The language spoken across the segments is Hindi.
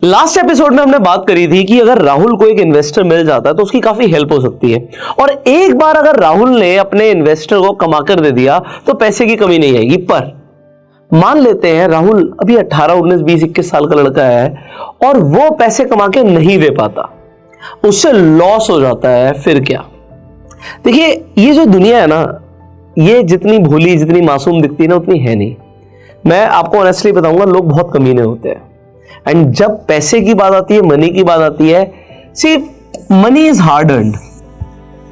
लास्ट एपिसोड में हमने बात करी थी कि अगर राहुल को एक इन्वेस्टर मिल जाता है तो उसकी काफी हेल्प हो सकती है। और एक बार अगर राहुल ने अपने इन्वेस्टर को कमा कर दे दिया तो पैसे की कमी नहीं आएगी। पर मान लेते हैं राहुल अभी 18, 19, 20, 21 साल का लड़का है और वो पैसे कमा के नहीं दे पाता, उससे लॉस हो जाता है, फिर क्या? देखिए, ये जो दुनिया है ना, ये जितनी भोली जितनी मासूम दिखती है ना, उतनी है नहीं। मैं आपको ऑनेस्टली बताऊंगा, लोग बहुत कमीने होते हैं। एंड जब पैसे की बात आती है, मनी की बात आती है, सी मनी इज हार्ड अर्न्ड।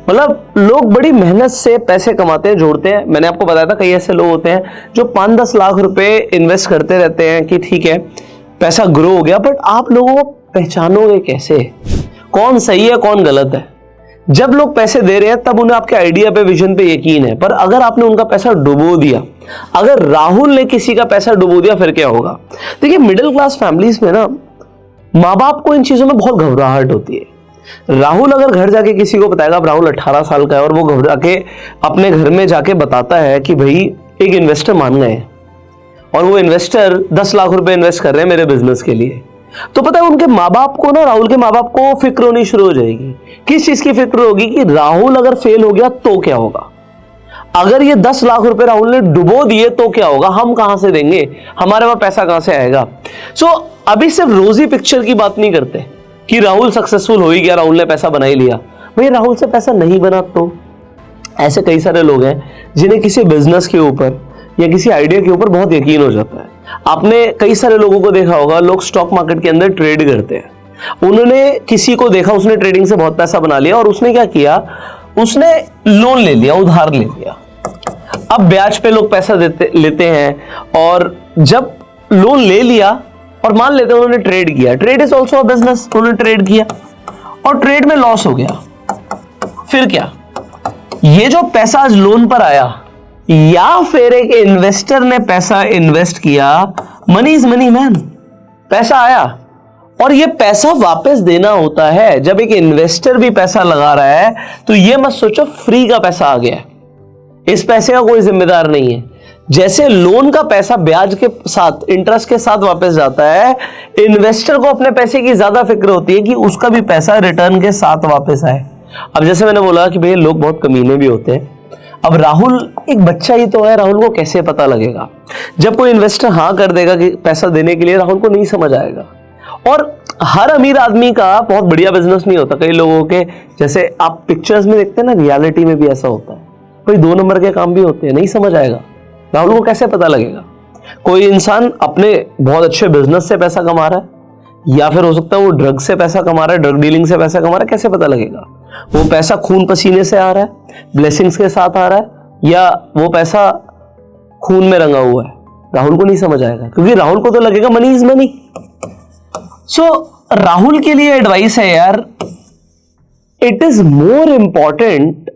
मतलब लोग बड़ी मेहनत से पैसे कमाते हैं, जोड़ते हैं। मैंने आपको बताया था कई ऐसे लोग होते हैं जो 5-10 लाख रुपए इन्वेस्ट करते रहते हैं कि ठीक है पैसा ग्रो हो गया, बट आप लोगों को पहचानोगे कैसे कौन सही है कौन गलत है? जब लोग पैसे दे रहे हैं तब उन्हें आपके आइडिया पे, विजन पे यकीन है। पर अगर आपने उनका पैसा डुबो दिया, अगर राहुल ने किसी का पैसा डुबो दिया, फिर क्या होगा? देखिए, मिडिल क्लास फैमिलीज में ना माँ बाप को इन चीजों में बहुत घबराहट होती है। राहुल अगर घर जाके किसी को बताएगा, अब राहुल 18 साल का है और वो घबरा के अपने घर में जाके बताता है कि भाई एक इन्वेस्टर मान गए और वो इन्वेस्टर 10 लाख रुपए इन्वेस्ट कर रहे हैं मेरे बिजनेस के लिए, तो पता है उनके माँ बाप को ना, राहुल के माँ बाप को फिक्र होनी शुरू हो जाएगी। किस चीज की फिक्र होगी? कि राहुल अगर फेल हो गया तो क्या होगा? अगर ये 10 लाख रुपए राहुल ने डुबो दिए तो क्या होगा? हम कहां से देंगे? हमारे पास पैसा कहां से आएगा? सो अभी सिर्फ रोजी पिक्चर की बात नहीं करते कि राहुल सक्सेसफुल हो ही गया, राहुल ने पैसा बना ही लिया। भाई राहुल से पैसा नहीं बना तो ऐसे कई सारे लोग हैं जिन्हें किसी बिजनेस के ऊपर या किसी आइडिया के ऊपर बहुत यकीन हो जाता है। आपने कई सारे लोगों को देखा होगा, लोग स्टॉक मार्केट के अंदर ट्रेड करते हैं। उन्होंने किसी को देखा, उसने ट्रेडिंग से बहुत पैसा बना लिया और उसने क्या किया? उसने लोन ले लिया, उधार ले लिया। अब ब्याज पे लोग पैसा लेते हैं और जब लोन ले लिया और मान लेते हैं उन्होंने ट्रेड किया, trade is also a business, उन्होंने ट्रेड किया और ट्रेड में लॉस हो गया, फिर क्या? ये जो पैसा आज लोन पर आया या फिर एक इन्वेस्टर ने पैसा इन्वेस्ट किया, मनी इज मनी मैन, पैसा आया और ये पैसा वापस देना होता है। जब एक इन्वेस्टर भी पैसा लगा रहा है तो ये मत सोचो फ्री का पैसा आ गया, इस पैसे का कोई जिम्मेदार नहीं है। जैसे लोन का पैसा ब्याज के साथ, इंटरेस्ट के साथ वापस जाता है, इन्वेस्टर को अपने पैसे की ज्यादा फिक्र होती है कि उसका भी पैसा रिटर्न के साथ वापस आए। अब जैसे मैंने बोला कि भैया लोग बहुत कमीने भी होते हैं। अब राहुल एक बच्चा ही तो है, राहुल को कैसे पता लगेगा? जब कोई इन्वेस्टर हाँ कर देगा कि पैसा देने के लिए, राहुल को नहीं समझ आएगा। और हर अमीर आदमी का बहुत बढ़िया बिजनेस नहीं होता। कई लोगों के, जैसे आप पिक्चर्स में देखते हैं ना, रियलिटी में भी ऐसा होता है। कोई 2 नंबर के काम भी होते हैं, नहीं समझ आएगा। राहुल को कैसे पता लगेगा? कोई इंसान अपने बहुत अच्छे बिजनेस से पैसा कमा रहा है या फिर हो सकता है वो ड्रग से पैसा कमा रहा है, ड्रग डीलिंग से पैसा कमा रहा है, कैसे पता लगेगा? वो पैसा खून पसीने से आ रहा है, ब्लेसिंग्स के साथ आ रहा है, या वो पैसा खून में रंगा हुआ है? राहुल को नहीं समझ आएगा, क्योंकि राहुल को तो लगेगा मनी इज मनी। सो राहुल के लिए एडवाइस है यार, इट इज मोर इंपॉर्टेंट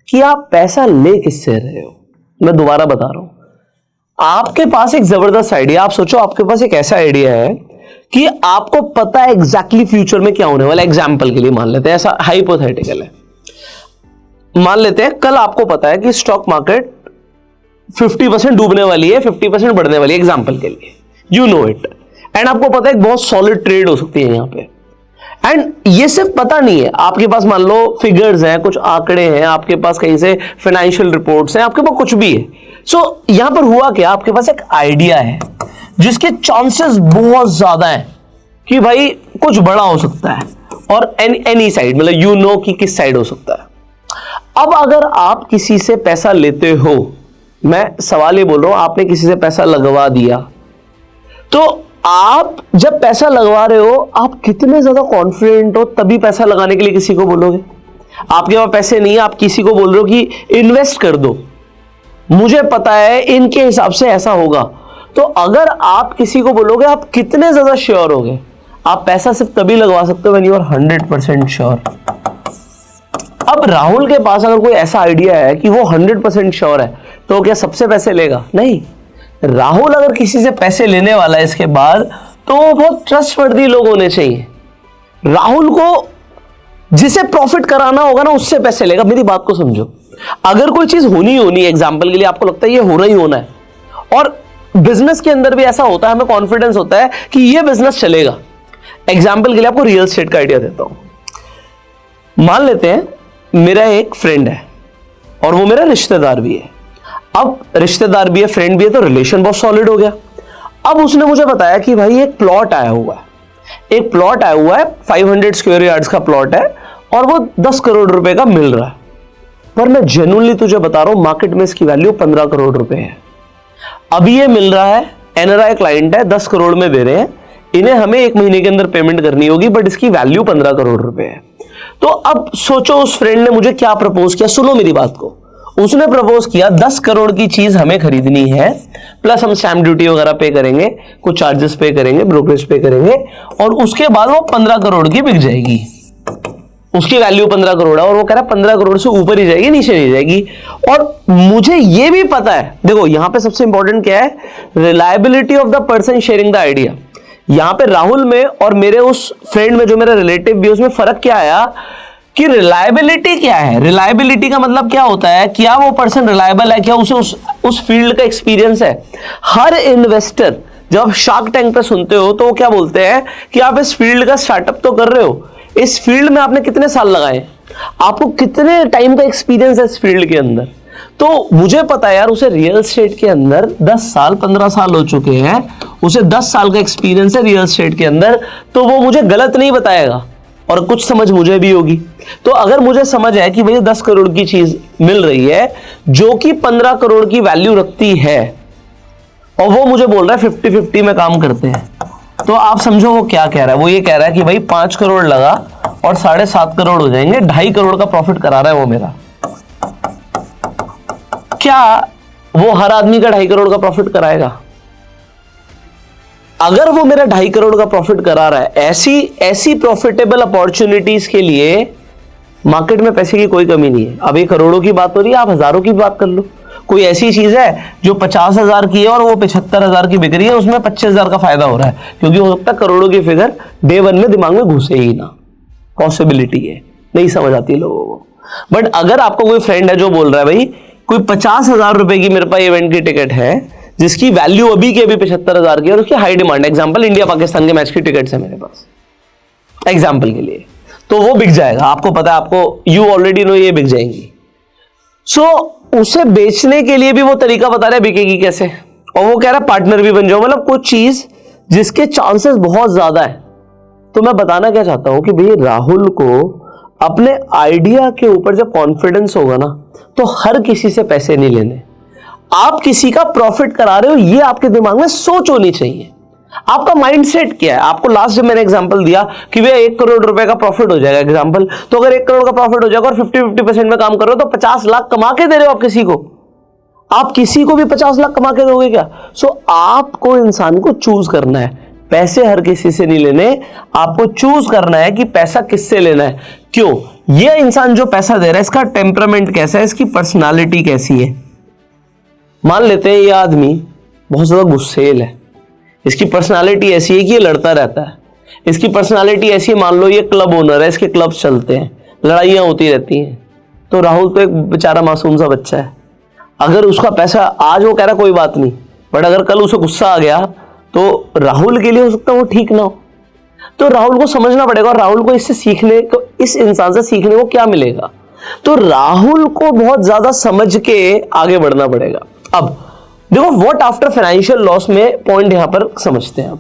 कि आप पैसा ले किससे रहे हो। मैं दोबारा बता रहा हूं, आपके पास एक जबरदस्त आइडिया, आप सोचो आपके पास एक ऐसा आइडिया है कि आपको पता है एग्जैक्टली फ्यूचर में क्या होने वाला है। एग्जाम्पल के लिए मान लेते हैं, ऐसा हाइपोथेटिकल है, मान लेते हैं कल आपको पता है कि स्टॉक मार्केट 50% डूबने वाली है, 50% बढ़ने वाली है, एग्जाम्पल के लिए, यू नो इट। एंड आपको पता है बहुत सॉलिड ट्रेड हो सकती है यहां पे। एंड ये सिर्फ पता नहीं है, आपके पास मान लो फिगर्स हैं, कुछ आंकड़े हैं, आपके पास कहीं से फाइनेंशियल रिपोर्ट्स हैं, आपके पास कुछ भी है। सो यहां पर हुआ क्या? आपके पास एक आइडिया है जिसके चांसेस बहुत ज्यादा हैं कि भाई कुछ बड़ा हो सकता है, और एनी साइड, मतलब यू नो कि किस साइड हो सकता है। अब अगर आप किसी से पैसा लेते हो, मैं सवाल ये बोल रहा हूं, आपने किसी से पैसा लगवा दिया, तो आप जब पैसा लगवा रहे हो, आप कितने ज्यादा कॉन्फिडेंट हो तभी पैसा लगाने के लिए किसी को बोलोगे? आपके पास पैसे नहीं है, आप किसी को बोल रहे हो कि इन्वेस्ट कर दो, मुझे पता है इनके हिसाब से ऐसा होगा। तो अगर आप किसी को बोलोगे, आप कितने ज्यादा श्योर होगे? आप पैसा सिर्फ तभी लगवा सकते हो व्हेन यू आर 100% श्योर। अब राहुल के पास अगर कोई ऐसा आइडिया है कि वो 100% श्योर है, तो क्या सबसे पैसे लेगा? नहीं। राहुल अगर किसी से पैसे लेने वाला है इसके बाद, तो वो बहुत ट्रस्टवर्दी लोग होने चाहिए। राहुल को जिसे प्रॉफिट कराना होगा ना, उससे पैसे लेगा। मेरी बात को समझो, अगर कोई चीज होनी एग्जांपल के लिए आपको लगता है ये होना ही होना है, और बिजनेस के अंदर भी ऐसा होता है, हमें कॉन्फिडेंस होता है कि ये बिजनेस चलेगा, एग्जाम्पल के लिए आपको रियल एस्टेट का आइडिया देता हूं। मान लेते हैं मेरा एक फ्रेंड है और वो मेरा रिश्तेदार भी है। अब रिश्तेदार भी है, फ्रेंड भी है, तो रिलेशन बहुत सॉलिड हो गया। अब उसने मुझे बताया कि भाई एक प्लॉट आया हुआ है, एक प्लॉट आया हुआ है, 500 स्क्वायर यार्ड्स का प्लॉट है और वो 10 करोड़ रुपए का मिल रहा है। पर मैं जेन्युइनली तुझे बता रहा हूं, मार्केट में इसकी वैल्यू 15 करोड़ रुपए है। अभी ये मिल रहा है, एनआरआई क्लाइंट है, 10 करोड़ में दे रहे हैं, इन्हें हमें 1 महीने के अंदर पेमेंट करनी होगी, बट इसकी वैल्यू 15 करोड़ रुपए है। तो अब सोचो उस फ्रेंड ने मुझे क्या प्रपोज किया, सुनो मेरी बात को। उसने प्रपोज किया 10 करोड़ की चीज हमें खरीदनी है, प्लस हम स्टैम्प ड्यूटी वगैरह पे करेंगे, कुछ चार्जेस पे करेंगे, ब्रोकरेज पे करेंगे, और उसके बाद वो 15 करोड़ की बिक जाएगी। उसकी वैल्यू 15 करोड़ है और वो कह रहा है 15 करोड़ से ऊपर ही जाएगी, नीचे नहीं जाएगी। और मुझे ये भी पता है, देखो यहां पे सबसे इंपॉर्टेंट क्या है, reliability of the person sharing the idea. यहां पे राहुल में और मेरे उस फ्रेंड में जो मेरा रिलेटिव भी, उसमें फर्क क्या आया कि रिलायबिलिटी क्या है। रिलायबिलिटी का मतलब क्या होता है, क्या वो पर्सन रिलायबल है, क्या उसे उस फील्ड का एक्सपीरियंस है। हर इन्वेस्टर जब शार्क टैंक पे सुनते हो तो वो क्या बोलते हैं कि आप इस फील्ड का स्टार्टअप तो कर रहे हो, इस फील्ड में आपने कितने साल लगाए, आपको कितने टाइम का एक्सपीरियंस है इस फील्ड के अंदर। तो मुझे पता है यार, उसे रियल एस्टेट के अंदर 10 साल 15 साल हो चुके हैं, उसे 10 साल का एक्सपीरियंस है रियल एस्टेट के अंदर, तो वो मुझे गलत नहीं बताएगा और कुछ समझ मुझे भी होगी। तो अगर मुझे समझ है कि भैया 10 करोड़ की चीज मिल रही है जो कि 15 करोड़ की वैल्यू रखती है, और वो मुझे बोल रहा है 50-50 में काम करते हैं, तो आप समझो वो क्या कह रहा है। वो ये कह रहा है कि भाई 5 करोड़ लगा और 7.5 करोड़ हो जाएंगे, 2.5 करोड़ का प्रॉफिट करा रहा है वो मेरा। क्या वो हर आदमी का 2.5 करोड़ का प्रॉफिट कराएगा? अगर वो मेरा 2.5 करोड़ का प्रॉफिट करा रहा है, ऐसी प्रॉफिटेबल अपॉर्चुनिटीज के लिए मार्केट में पैसे की कोई कमी नहीं है। अब ये करोड़ों की बात हो रही है, आप हजारों की बात कर लो। कोई ऐसी चीज है जो 50,000 की है और वो 75,000 की बिक रही है, उसमें 25,000 का फायदा हो रहा है, क्योंकि हो सकता है करोड़ों की फिगर डे 1 में दिमाग में घुसे ही ना। पॉसिबिलिटी है, नहीं समझ आती लोगों को। बट अगर आपको कोई फ्रेंड है जो बोल रहा है भाई कोई 50,000 रुपए की मेरे पास इवेंट की टिकट है जिसकी वैल्यू अभी की अभी 75,000 की है और उसकी high demand, example India Pakistan के मैच की टिकट्स है मेरे पास एग्जांपल के लिए, तो वो बिक जाएगा। आपको पता है, आपको यू ऑलरेडी नो ये बिक जाएंगी। सो उसे बेचने के लिए भी वो तरीका बता रहा है बिकेगी कैसे, और वो कह रहा है पार्टनर भी बन जाओ, मतलब कुछ चीज जिसके चांसेस बहुत ज्यादा है। तो मैं बताना क्या चाहता हूं कि भाई राहुल को अपने आइडिया के ऊपर जब कॉन्फिडेंस होगा ना, तो हर किसी से पैसे नहीं लेने। आप किसी का प्रॉफिट करा रहे हो, ये आपके दिमाग में सोच होनी चाहिए। आपका माइंडसेट क्या है? आपको लास्ट जब मैंने एग्जांपल दिया कि भैया 1 करोड़ रुपए का प्रॉफिट हो जाएगा एग्जांपल, तो अगर 1 करोड़ का प्रॉफिट हो जाएगा और 50-50% में काम कर रहे हो तो 50 लाख कमा के दे रहे हो आप किसी को। आप किसी को भी 50 लाख कमा के दोगे क्या? सो आपको इंसान को चूज करना है, पैसे हर किसी से नहीं लेने, आपको चूज करना है कि पैसा किससे लेना है। क्यों? ये इंसान जो पैसा दे रहा है इसका टेम्परामेंट कैसा है, इसकी पर्सनालिटी कैसी है। मान लेते हैं ये आदमी बहुत ज्यादा गुस्सेल है, इसकी पर्सनालिटी ऐसी है कि ये लड़ता रहता है, इसकी पर्सनालिटी ऐसी है, मान लो ये क्लब ओनर है, इसके क्लब्स चलते हैं, लड़ाइयां होती रहती हैं। तो राहुल तो एक बेचारा मासूम सा बच्चा है, अगर उसका पैसा आज वो कह रहा कोई बात नहीं, बट अगर कल उसे गुस्सा आ गया तो राहुल के लिए हो सकता है वो ठीक ना हो। तो राहुल को समझना पड़ेगा, और राहुल को इससे सीखने को, इस इंसान से सीखने को क्या मिलेगा। तो राहुल को बहुत ज्यादा समझ के आगे बढ़ना पड़ेगा। अब देखो व्हाट आफ्टर फाइनेंशियल लॉस में पॉइंट यहां पर समझते हैं। अब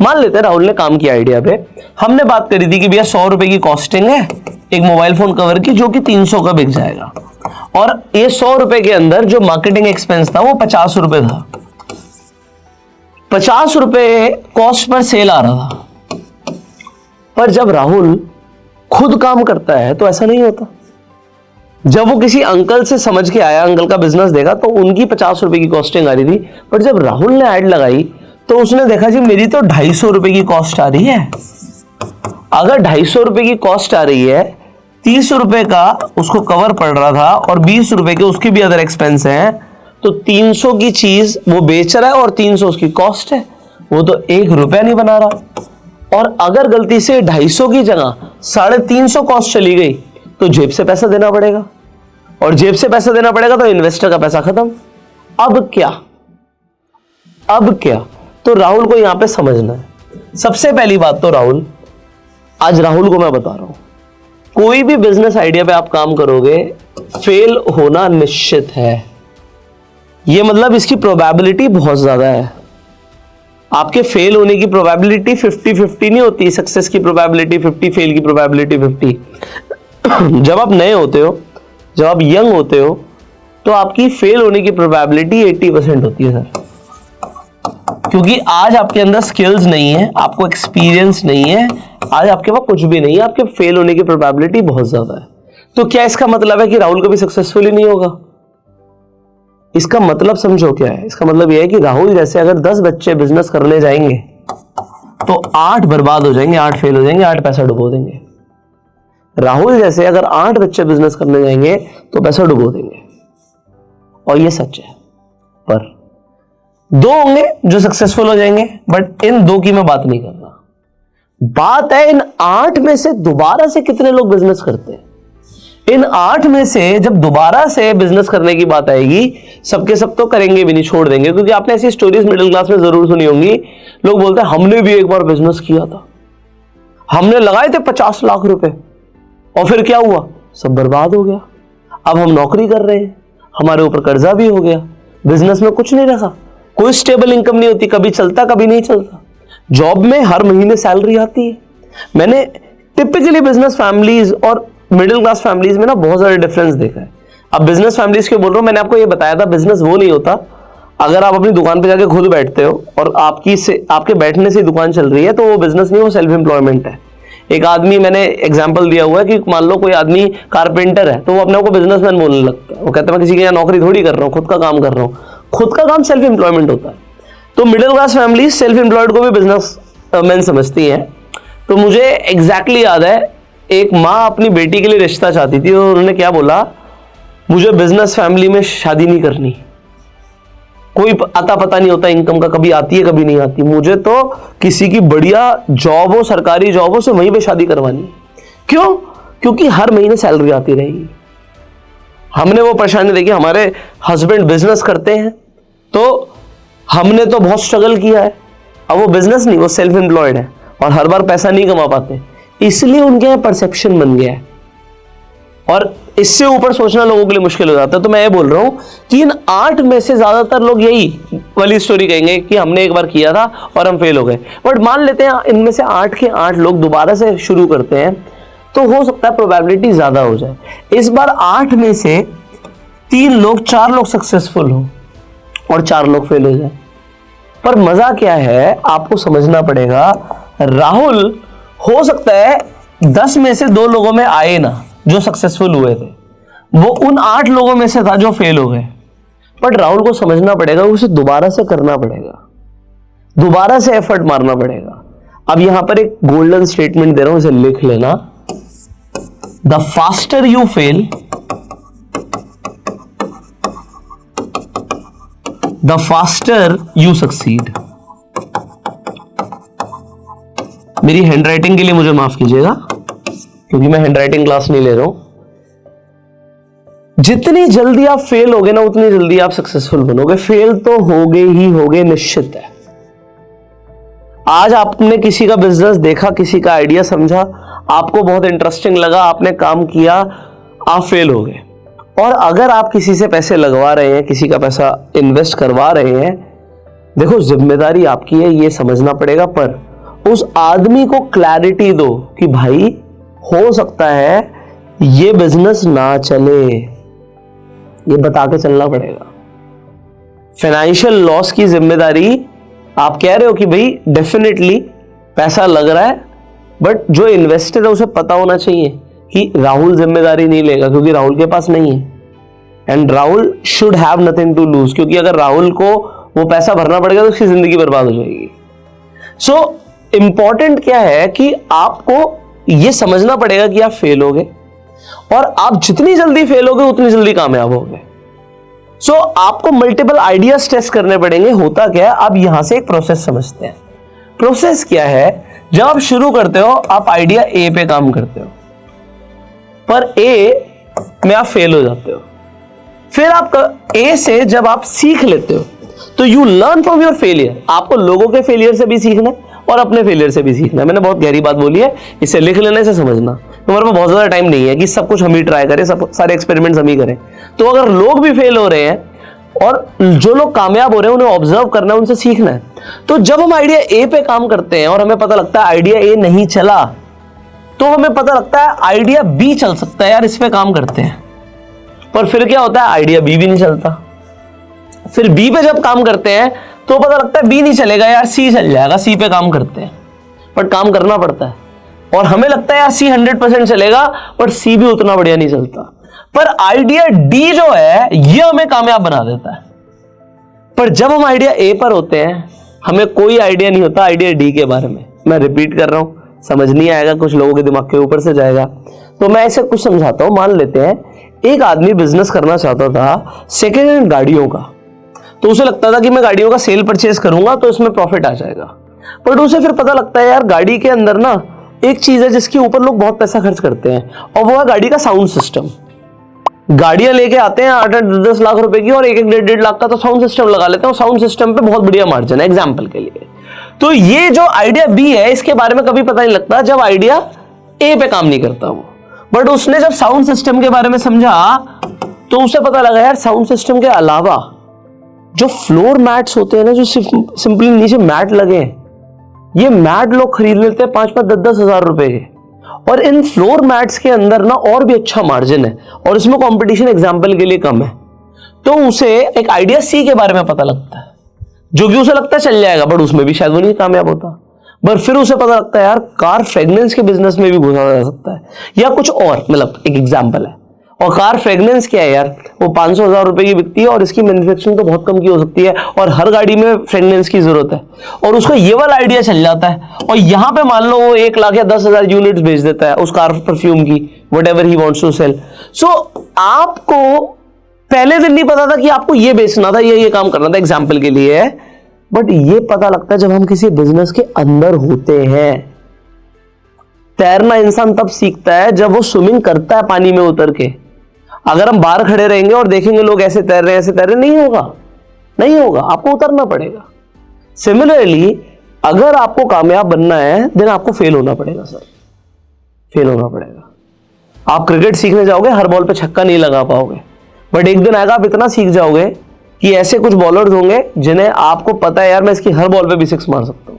मान लेते हैं राहुल ने काम किया आइडिया पे, हमने बात करी थी कि भैया 100 रुपए की कॉस्टिंग है एक मोबाइल फोन कवर की जो कि 300 का बिक जाएगा, और ये 100 रुपए के अंदर जो मार्केटिंग एक्सपेंस था वो 50 रुपए था। 50 रुपए कॉस्ट पर सेल आ रहा था। पर जब राहुल खुद काम करता है तो ऐसा नहीं होता। जब वो किसी अंकल से समझ के आया, अंकल का बिजनेस देखा, तो उनकी 50 रुपए की कॉस्टिंग आ रही थी, पर जब राहुल ने ऐड लगाई तो उसने देखा जी मेरी तो 250 रुपए की कॉस्ट आ रही है। अगर 250 रुपए की कॉस्ट आ रही है, 30 रुपए का उसको कवर पड़ रहा था और 20 रुपए के उसकी भी अदर एक्सपेंस हैं, तो 300 की चीज वो बेच रहा है और 300 उसकी कॉस्ट है, वो तो 1 रुपया नहीं बना रहा। और अगर गलती से 250 की जगह 350 कॉस्ट चली गई तो जेब से पैसा देना पड़ेगा, और जेब से पैसा देना पड़ेगा तो इन्वेस्टर का पैसा खत्म। अब क्या? अब क्या? तो राहुल को यहां पे समझना है। सबसे पहली बात तो राहुल आज राहुल को मैं बता रहा हूं, कोई भी बिजनेस आइडिया पे आप काम करोगे, फेल होना निश्चित है। यह मतलब इसकी प्रोबेबिलिटी बहुत ज्यादा है। आपके फेल होने की प्रोबेबिलिटी 50-50 नहीं होती, सक्सेस की प्रोबेबिलिटी 50, फेल की प्रोबेबिलिटी 50। जब आप नए होते हो, जब आप यंग होते हो, तो आपकी फेल होने की प्रोबेबिलिटी 80% होती है सर, क्योंकि आज आपके अंदर स्किल्स नहीं है, आपको एक्सपीरियंस नहीं है, आज आपके पास कुछ भी नहीं है, आपके फेल होने की प्रोबेबिलिटी बहुत ज्यादा है। तो क्या इसका मतलब है कि राहुल कभी सक्सेसफुल ही नहीं होगा? इसका मतलब समझो क्या है। इसका मतलब यह है कि राहुल जैसे अगर 10 बच्चे बिजनेस करने जाएंगे तो 8 बर्बाद हो जाएंगे, 8 फेल हो जाएंगे, 8 पैसा डुबो देंगे। राहुल जैसे अगर 8 बच्चे बिजनेस करने जाएंगे तो पैसा डुबो देंगे, और ये सच है। पर 2 होंगे जो सक्सेसफुल हो जाएंगे, बट इन 2 की मैं बात नहीं कर रहा। बात है इन 8 में से दोबारा से कितने लोग बिजनेस करते हैं। इन 8 में से जब दोबारा से बिजनेस करने की बात आएगी, सबके सब तो करेंगे भी नहीं, छोड़ देंगे। क्योंकि आपने ऐसी स्टोरीज मिडिल क्लास में जरूर सुनी होंगी, लोग बोलते हैं हमने भी एक बार बिजनेस किया था, हमने लगाए थे 50 लाख रुपए और फिर क्या हुआ, सब बर्बाद हो गया। अब हम नौकरी कर रहे हैं, हमारे ऊपर कर्जा भी हो गया, बिजनेस में कुछ नहीं रखा, कोई स्टेबल इनकम नहीं होती, कभी चलता कभी नहीं चलता। जॉब में हर महीने सैलरी आती है। मैंने टिपिकली बिजनेस फैमिलीज और मिडिल क्लास फैमिलीज में ना बहुत सारे डिफरेंस देखा है। अब बिजनेस फैमिलीज के बोल रहा हूं, मैंने आपको ये बताया था बिजनेस वो नहीं होता अगर आप अपनी दुकान पे जाके खुद बैठते हो और आपके बैठने से दुकान चल रही है, तो वो बिजनेस नहीं, वो सेल्फ एम्प्लॉयमेंट है। एक आदमी, मैंने एग्जांपल दिया हुआ है कि मान लो कोई आदमी कारपेंटर है, तो वो अपने को बिजनेसमैन बोलने लगता है। वो कहता है मैं किसी के यहाँ नौकरी थोड़ी कर रहा हूँ, खुद का काम कर रहा हूँ। खुद का काम सेल्फ एम्प्लॉयमेंट होता है। तो middle class family self employed को भी बिजनेस मैन समझती है। तो मुझे एग्जैक्टली याद है, एक माँ अपनी बेटी के लिए रिश्ता चाहती थी और उन्होंने क्या बोला, मुझे बिजनेस फैमिली में शादी नहीं करनी, कोई अता पता नहीं होता इनकम का, कभी आती है कभी नहीं आती, मुझे तो किसी की बढ़िया जॉब हो, सरकारी जॉब हो, से वहीं पे शादी करवानी। क्यों? क्योंकि हर महीने सैलरी आती रहेगी। हमने वो परेशानी देखी, हमारे हस्बैंड बिजनेस करते हैं तो हमने तो बहुत स्ट्रगल किया है। अब वो बिजनेस नहीं, वो सेल्फ एम्प्लॉयड है और हर बार पैसा नहीं कमा पाते, इसलिए उनके यहाँ परसेप्शन बन गया है और इससे ऊपर सोचना लोगों के लिए मुश्किल हो जाता है। तो मैं ये बोल रहा हूं कि इन 8 में से ज्यादातर लोग यही वाली स्टोरी कहेंगे कि हमने एक बार किया था और हम फेल हो गए। बट मान लेते हैं इनमें से 8 के 8 लोग दोबारा से शुरू करते हैं, तो हो सकता है प्रोबेबिलिटी ज्यादा हो जाए। इस बार 8 में से 3 लोग, 4 लोग सक्सेसफुल हो और 4 लोग फेल हो जाए। पर मजा क्या है, आपको समझना पड़ेगा, राहुल हो सकता है 10 में से 2 लोगों में आए ना जो सक्सेसफुल हुए थे, वो उन 8 लोगों में से था जो फेल हो गए। बट राहुल को समझना पड़ेगा, उसे दोबारा से करना पड़ेगा, दोबारा से एफर्ट मारना पड़ेगा। अब यहां पर एक गोल्डन स्टेटमेंट दे रहा हूं, इसे लिख लेना। The faster you fail, the faster you succeed. मेरी हैंडराइटिंग के लिए मुझे माफ कीजिएगा, क्योंकि मैं हैंडराइटिंग क्लास नहीं ले रहा हूं। जितनी जल्दी आप फेल होगे ना, उतनी जल्दी आप सक्सेसफुल बनोगे। फेल तो होगे ही होगे, निश्चित है। आज आपने किसी का बिजनेस देखा, किसी का आइडिया समझा, आपको बहुत इंटरेस्टिंग लगा, आपने काम किया, आप फेल हो गए। और अगर आप किसी से पैसे लगवा रहे हैं, किसी का पैसा इन्वेस्ट करवा रहे हैं, देखो जिम्मेदारी आपकी है, ये समझना पड़ेगा। पर उस आदमी को क्लैरिटी दो कि भाई हो सकता है ये बिजनेस ना चले, ये बता के चलना पड़ेगा। फाइनेंशियल लॉस की जिम्मेदारी आप कह रहे हो कि भाई डेफिनेटली पैसा लग रहा है, बट जो इन्वेस्टर है उसे पता होना चाहिए कि राहुल जिम्मेदारी नहीं लेगा, क्योंकि राहुल के पास नहीं है। And Rahul should have nothing to lose, क्योंकि अगर राहुल को वो पैसा भरना पड़ेगा तो उसकी जिंदगी बर्बाद हो जाएगी। सो इंपॉर्टेंट क्या है कि आपको ये समझना पड़ेगा कि आप फेल हो गए, और आप जितनी जल्दी फेल होगे उतनी जल्दी कामयाब होगे। सो आपको मल्टीपल आइडियाज टेस्ट करने पड़ेंगे। होता क्या है, अब यहां से एक प्रोसेस समझते हैं। प्रोसेस क्या है, जब आप शुरू करते हो आप आइडिया ए पे काम करते हो, पर ए में आप फेल हो जाते हो। फिर आप ए से जब आप सीख लेते हो तो you learn from your failure. आपको लोगों के फेलियर से भी सीखना है और अपने फेलियर से भी सीखना है। मैंने बहुत गहरी बात बोली है, इसे लिख लेने से समझना। तुम्हारे पास बहुत ज़्यादा टाइम नहीं है कि सब कुछ हम ही ट्राई करें, सब सारे एक्सपेरिमेंट्स हम ही करें। तो अगर लोग भी फेल हो रहे हैं और जो लोग कामयाब हो रहे हैं उन्हें ऑब्जर्व करना है, उनसे सीखना है। तो जब हम आइडिया ए पे काम करते हैं और हमें पता लगता है आइडिया ए नहीं चला, तो हमें पता लगता है आइडिया बी चल सकता है, यार इस पे काम करते हैं। पर फिर क्या होता है, आइडिया बी भी नहीं चलता। फिर बी पे जब काम करते हैं तो पता लगता है बी नहीं चलेगा, यार सी चल जाएगा, सी पे काम करते हैं। बट काम करना पड़ता है और हमें लगता है यार सी 100% चलेगा, बट सी भी उतना बढ़िया नहीं चलता। पर आइडिया डी जो है ये हमें कामयाब बना देता है। पर जब हम आइडिया ए पर होते हैं हमें कोई आइडिया नहीं होता आइडिया डी के बारे में। मैं रिपीट कर रहा हूं, समझ नहीं आएगा, कुछ लोगों के दिमाग के ऊपर से जाएगा, तो मैं ऐसे कुछ समझाता हूं। मान लेते हैं एक आदमी बिजनेस करना चाहता था सेकेंड हैंड गाड़ियों का। तो उसे लगता था कि मैं गाड़ियों का सेल परचेज करूंगा तो इसमें प्रॉफिट आ जाएगा। बट उसे फिर पता लगता है यार गाड़ी के अंदर ना एक चीज है जिसके ऊपर लोग बहुत पैसा खर्च करते हैं, और वो है गाड़ी का साउंड सिस्टम। गाड़ियां लेके आते हैं 8-10 लाख रुपए की और 1-1.5 लाख का तो साउंड सिस्टम लगा लेते हैं, और साउंड सिस्टम पे बहुत बढ़िया मार्जिन है एग्जाम्पल के लिए। तो ये जो आइडिया बी है इसके बारे में कभी पता नहीं लगता जब आइडिया ए पे काम नहीं करता वो। बट उसने जब साउंड सिस्टम के बारे में समझा तो उसे पता लगा यार साउंड सिस्टम के अलावा जो फ्लोर मैट्स होते हैं ना, जो सिंपली नीचे मैट लगे हैं, ये मैट लोग खरीद लेते हैं 5-10 हजार रुपए के। और इन फ्लोर मैट्स के अंदर ना और भी अच्छा मार्जिन है और इसमें कंपटीशन एग्जांपल के लिए कम है। तो उसे एक आइडिया सी के बारे में पता लगता है जो कि उसे लगता है चल जाएगा, बट उसमें भी शायद वो नहीं कामयाब होता। पर फिर उसे पता लगता है यार कार फ्रेग्रेंस के बिजनेस में भी घुसा जा सकता है, या कुछ और, मतलब एक एग्जांपल है। और कार फ्रेग्रेंस क्या है यार, वो 500,000 रुपए की बिकती है और इसकी मैन्युफैक्चरिंग तो बहुत कम की हो सकती है और हर गाड़ी में फ्रेग्रेंस की जरूरत है, और उसको ये वाला आइडिया चल जाता है। और यहां पे मान लो वो 1 लाख या 10,000 यूनिट्स बेच देता है उस कार परफ्यूम की, whatever he wants to sell. So आपको पहले दिन नहीं पता था कि आपको ये बेचना था, ये काम करना था, एग्जाम्पल के लिए है। बट ये पता लगता है जब हम किसी बिजनेस के अंदर होते हैं। तैरना इंसान तब सीखता है जब वो स्विमिंग करता है पानी में उतर के। अगर हम बाहर खड़े रहेंगे और देखेंगे लोग ऐसे तैर रहे हैं ऐसे तैर रहे, नहीं होगा, आपको उतरना पड़ेगा। सिमिलरली अगर आपको कामयाब बनना है देन आपको फेल होना पड़ेगा सर, फेल होना पड़ेगा। आप क्रिकेट सीखने जाओगे, हर बॉल पे छक्का नहीं लगा पाओगे, बट एक दिन आएगा आप इतना सीख जाओगे कि ऐसे कुछ बॉलर्स होंगे जिन्हें आपको पता है यार मैं इसकी हर बॉल पे भी 6 मार सकता हूं,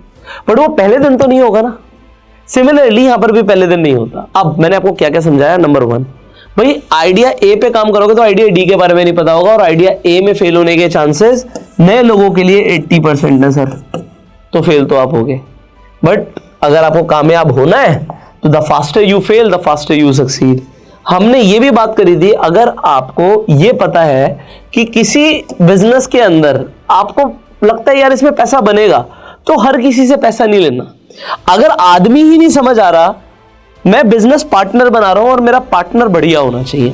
बट वो पहले दिन तो नहीं होगा ना। सिमिलरली यहां पर भी पहले दिन नहीं होता। अब मैंने आपको क्या क्या समझाया। नंबर 1, भाई आइडिया ए पे काम करोगे तो आइडिया डी के बारे में नहीं पता होगा, और आइडिया ए में फेल होने के चांसेस नए लोगों के लिए 80% है सर, तो फेल तो आप होगे। बट अगर आपको कामयाब होना है तो the faster you fail the faster you succeed. हमने ये भी बात करी थी, अगर आपको ये पता है कि किसी बिजनेस के अंदर आपको लगता है यार इसमें पैसा बनेगा, तो हर किसी से पैसा नहीं लेना। अगर आदमी ही नहीं समझ आ रहा, मैं बिजनेस पार्टनर बना रहा हूं और मेरा पार्टनर बढ़िया होना चाहिए,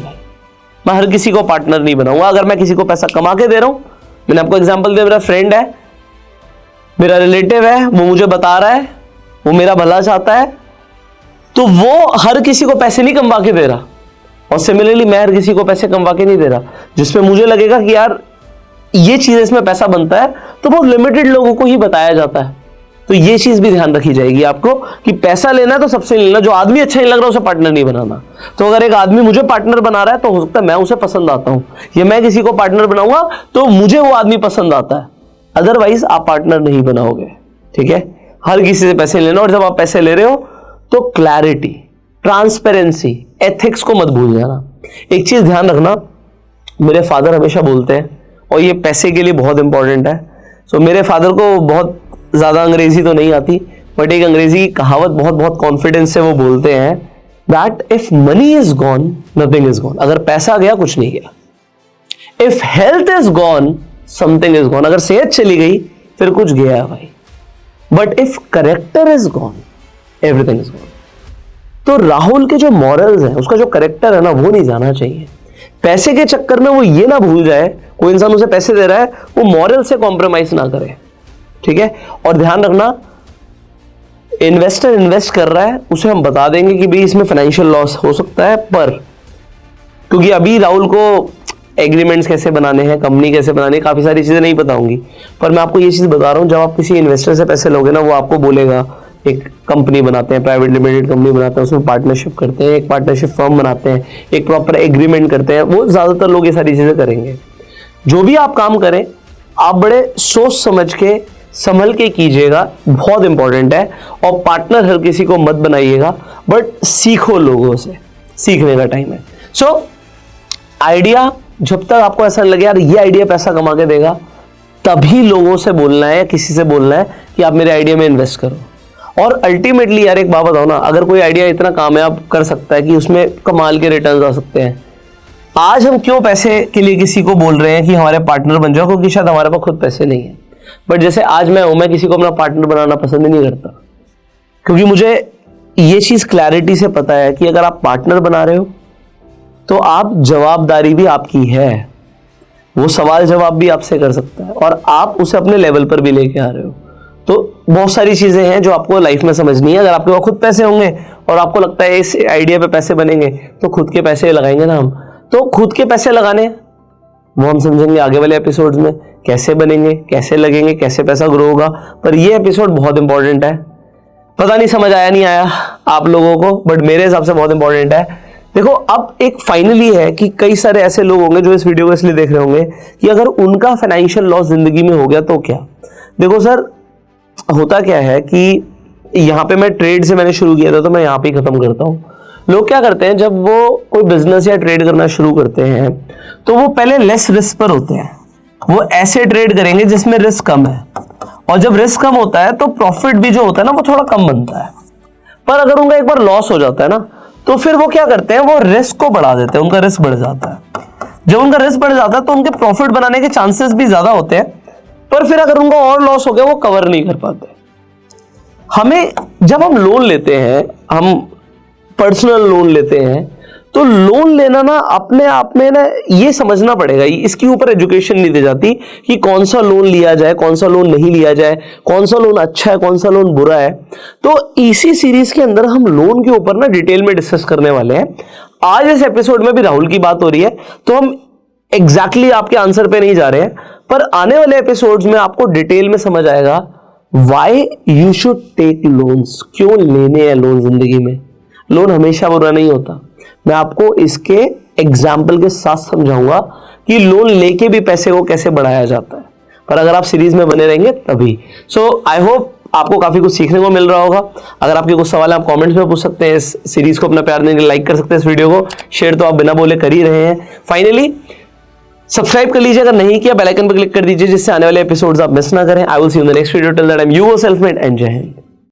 मैं हर किसी को पार्टनर नहीं बनाऊंगा। अगर मैं किसी को पैसा कमा के दे रहा हूं, मैंने आपको एग्जांपल दिया, मेरा फ्रेंड है, मेरा रिलेटिव है, वो मुझे बता रहा है, वो मेरा भला चाहता है, तो वो हर किसी को पैसे नहीं कमा के दे रहा। और सिमिलरली मैं हर किसी को पैसे कमा के नहीं दे रहा। जिसमें मुझे लगेगा कि यार ये चीज इसमें पैसा बनता है, तो बहुत लिमिटेड लोगों को ही बताया जाता है। तो ये चीज भी ध्यान रखी जाएगी आपको कि पैसा लेना है तो सबसे लेना, जो आदमी अच्छा नहीं लग रहा उसे पार्टनर नहीं बनाना। तो अगर एक आदमी मुझे पार्टनर बना रहा है तो हो सकता है मैं उसे पसंद आता हूं, या मैं किसी को पार्टनर बनाऊंगा तो मुझे वो आदमी पसंद आता है, अदरवाइज आप पार्टनर नहीं बनाओगे। ठीक है, हर किसी से पैसे लेना, और जब आप पैसे ले रहे हो तो क्लैरिटी, ट्रांसपेरेंसी, एथिक्स को मत भूल जाना। एक चीज ध्यान रखना, मेरे फादर हमेशा बोलते हैं, और ये पैसे के लिए बहुत इंपॉर्टेंट है। सो मेरे फादर को बहुत ज्यादा अंग्रेजी तो नहीं आती, बट एक अंग्रेजी की कहावत बहुत बहुत कॉन्फिडेंस से वो बोलते हैं that if money is gone nothing is gone. अगर पैसा गया कुछ नहीं गया। If health is gone something is gone. अगर सेहत चली गई फिर कुछ गया है भाई। But if character is gone everything is gone. तो राहुल के जो मॉरल्स हैं, उसका जो करेक्टर है ना, वो नहीं जाना चाहिए। पैसे के चक्कर में वो ये ना भूल जाए, कोई इंसान उसे पैसे दे रहा है, वो मॉरल से कॉम्प्रोमाइज ना करे। ठीक है, और ध्यान रखना, इन्वेस्टर इन्वेस्ट कर रहा है, उसे हम बता देंगे कि भाई इसमें फाइनेंशियल लॉस हो सकता है, पर क्योंकि अभी राहुल को एग्रीमेंट्स कैसे बनाने हैं, कंपनी कैसे बनानी है, काफ़ी सारी चीज़ें नहीं पता होंगी। पर मैं आपको ये चीज़ बता रहा हूँ, जब आप किसी इन्वेस्टर से पैसे लोगे ना, वो आपको बोलेगा एक कंपनी बनाते हैं, प्राइवेट लिमिटेड कंपनी बनाते हैं, उसमें पार्टनरशिप करते हैं, एक पार्टनरशिप फर्म बनाते हैं, एक प्रॉपर एग्रीमेंट करते हैं। वो ज़्यादातर लोग ये सारी चीज़ें करेंगे। जो भी आप काम करें, आप बड़े सोच समझ के, संभल के कीजिएगा, बहुत इंपॉर्टेंट है। और पार्टनर हर किसी को मत बनाइएगा, बट सीखो लोगों से, सीखने का टाइम है। सो आइडिया, जब तक आपको ऐसा लगे यार ये आइडिया पैसा कमा के देगा, तभी लोगों से बोलना है, किसी से बोलना है कि आप मेरे आइडिया में इन्वेस्ट करो। और अल्टीमेटली यार एक बात बताओ ना, अगर कोई आइडिया इतना कामयाब कर सकता है कि उसमें कमाल के रिटर्न्स आ सकते हैं, आज हम क्यों पैसे के लिए किसी को बोल रहे हैं कि हमारे पार्टनर बन जाओ, क्योंकि शायद हमारे पास खुद पैसे नहीं है। बट जैसे आज मैं हूं, मैं किसी को अपना पार्टनर बनाना पसंद नहीं करता, क्योंकि मुझे ये चीज क्लैरिटी से पता है कि अगर आप पार्टनर बना रहे हो तो आप जवाबदारी भी आपकी है, वो सवाल जवाब भी आपसे कर सकता है, और आप उसे अपने लेवल पर भी लेके आ रहे हो। तो बहुत सारी चीजें हैं जो आपको लाइफ में समझनी है। अगर आपके पास खुद पैसे होंगे और आपको लगता है इस आइडिया पे पैसे बनेंगे, तो खुद के पैसे लगाएंगे ना हम। तो खुद के पैसे लगाने वो हम समझेंगे आगे वाले एपिसोड्स में, कैसे बनेंगे, कैसे लगेंगे, कैसे पैसा ग्रो होगा। पर ये एपिसोड बहुत इंपॉर्टेंट है। पता नहीं समझ आया नहीं आया आप लोगों को, बट मेरे हिसाब से बहुत इंपॉर्टेंट है। देखो, अब एक फाइनली है कि कई सारे ऐसे लोग होंगे जो इस वीडियो को इसलिए देख रहे होंगे कि अगर उनका फाइनेंशियल लॉस जिंदगी में हो गया तो क्या। देखो सर, होता क्या है कि यहाँ पे मैं ट्रेड से मैंने शुरू किया था, तो मैं यहाँ पे ही खत्म करता हूँ। लोग क्या करते हैं, जब वो कोई बिजनेस या ट्रेड करना शुरू करते हैं तो वो पहले लेस रिस्क पर होते हैं। वो ऐसे ट्रेड करेंगे जिसमें रिस्क कम है, और जब रिस्क कम होता है तो प्रॉफिट भी जो होता है ना, वो थोड़ा कम बनता है। पर अगर उनका एक बार लॉस हो जाता है ना, तो फिर वो क्या करते हैं, वो रिस्क को बढ़ा देते हैं, उनका रिस्क बढ़ जाता है। जब उनका रिस्क बढ़ जाता है तो उनके प्रॉफिट बनाने के चांसेस भी ज्यादा होते हैं, पर फिर अगर उनका और लॉस हो गया, वो कवर नहीं कर पाते। हमें जब हम लोन लेते हैं, हम पर्सनल लोन लेते हैं, तो लोन लेना ना अपने आप में ना ये समझना पड़ेगा, इसके ऊपर एजुकेशन नहीं दी जाती कि कौन सा लोन लिया जाए, कौन सा लोन नहीं लिया जाए, कौन सा लोन अच्छा है, कौन सा लोन बुरा है। तो इसी सीरीज के अंदर हम लोन के ऊपर ना डिटेल में डिस्कस करने वाले हैं। आज इस एपिसोड में भी राहुल की बात हो रही है, तो हम एग्जैक्टली आपके आंसर पे नहीं जा रहे हैं, पर आने वाले एपिसोड्स में आपको डिटेल में समझ आएगा why you should take loans, क्यों लेने हैं लोन जिंदगी में। लोन हमेशा बुरा नहीं होता। मैं आपको इसके एग्जाम्पल के साथ समझाऊंगा कि लोन लेके भी पैसे को कैसे बढ़ाया जाता है, पर अगर आप सीरीज में बने रहेंगे तभी। सो आई होप आपको काफी कुछ सीखने को मिल रहा होगा। अगर आपके कुछ सवाल आप कमेंट्स में पूछ सकते हैं। इस सीरीज को अपना प्यार देने के लिए लाइक कर सकते हैं, इस वीडियो को शेयर तो आप बिना बोले कर ही रहे हैं। फाइनली सब्सक्राइब कर लीजिए, अगर नहीं किया बेल आइकन पर क्लिक कर दीजिए, जिससे आने वाले एपिसोड्स आप मिस ना करें। I will see you in the next video. Till that I am your self made and जय हिंद।